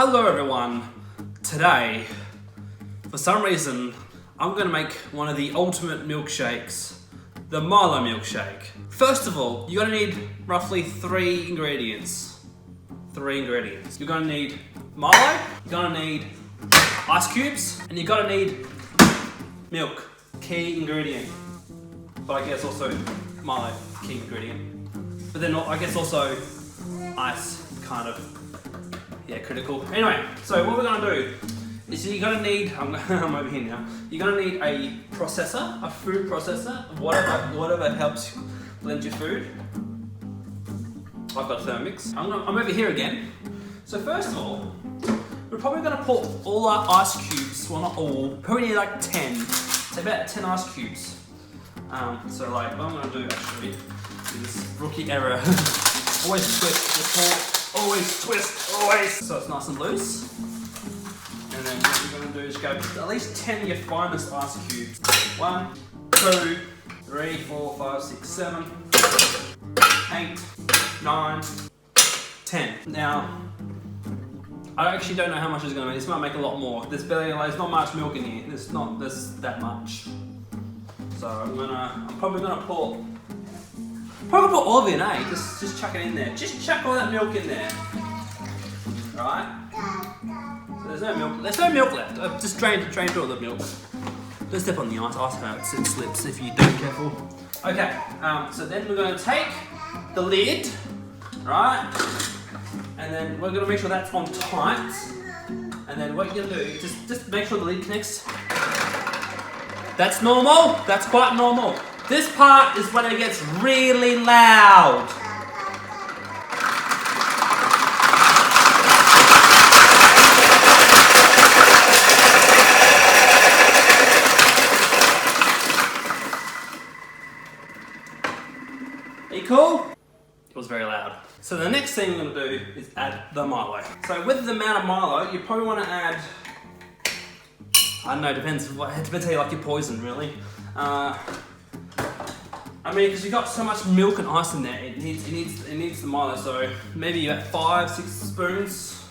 Hello everyone. Today, for some reason, I'm gonna make one of the ultimate milkshakes, the Milo milkshake. First of all, you're gonna need roughly three ingredients. You're gonna need Milo, you're gonna need ice cubes, and you're gonna need milk, key ingredient. But I guess also Milo, key ingredient. But then I guess also ice, kind of, yeah, critical. Anyway, so what we're gonna do is you're gonna need, I'm over here now, you're gonna need a processor, a food processor, whatever helps blend your food. I've got Thermix. I'm over here again. So first of all, we're probably gonna put all our ice cubes, well not all, probably need like 10. So about 10 ice cubes. So like, what I'm gonna do actually is rookie error. Always twist before, always twist, always. So it's nice and loose. And then what you're gonna do is go at least 10 of your finest ice cubes. 1, 2, 3, 4, 5, 6, 7, 8, 9, 10. Now, I actually don't know how much it's gonna make. This might make a lot more. There's not much milk in here. There's that much. So I'm probably gonna put all of it in, eh? Just chuck it in there. Just chuck all that milk in there. Right? So there's no milk left. Just drain through all the milk. Don't step on the ice. Ice hurts. It slips if you don't be careful. Okay. So then we're gonna take the lid, right? And then we're gonna make sure that's on tight. And then what you're gonna do is just make sure the lid connects. That's normal. That's quite normal. This part is when it gets really loud. Are you cool? It was very loud. So the next thing we're gonna do is add the Milo. So with the amount of Milo, you probably wanna add, I don't know, depends how you like your poison, really. I mean, because you've got so much milk and ice in there, it needs the Milo, so maybe about 5, 6 spoons.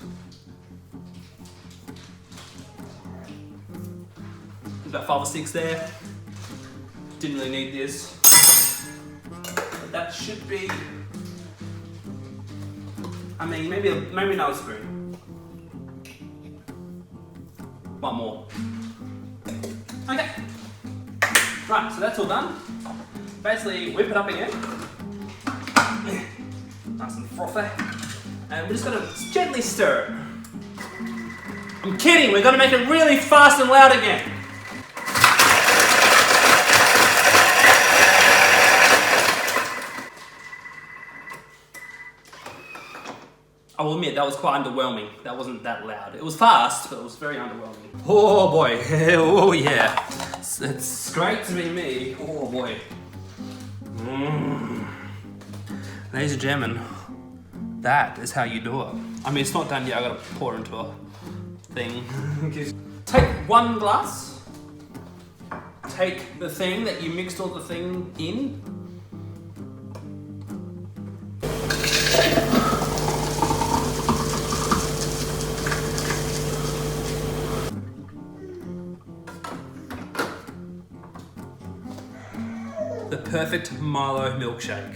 There's about 5 or 6 there. Didn't really need this. But that should be, I mean, maybe another spoon. One more. Okay. Right, so that's all done. Basically, whip it up again. Nice and frothy. And we're just gonna gently stir it. I'm kidding, we're gonna make it really fast and loud again. I will admit, that was quite underwhelming. That wasn't that loud. It was fast, but it was very underwhelming. Oh boy, oh yeah. It's great to be me, oh boy. Ladies and gentlemen, that is how you do it. I mean, it's not done yet, I gotta pour into a thing. Take one glass, take the thing that you mixed all the thing in, the perfect Milo milkshake.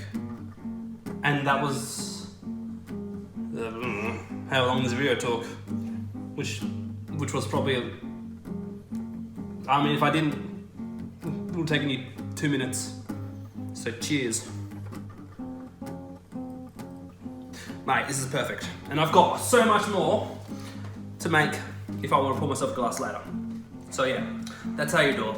And that was, how long this video took, which was probably, I mean, if I didn't, it would take me 2 minutes. So cheers. Mate, this is perfect. And I've got so much more to make if I want to pour myself a glass later. So yeah, that's how you do it.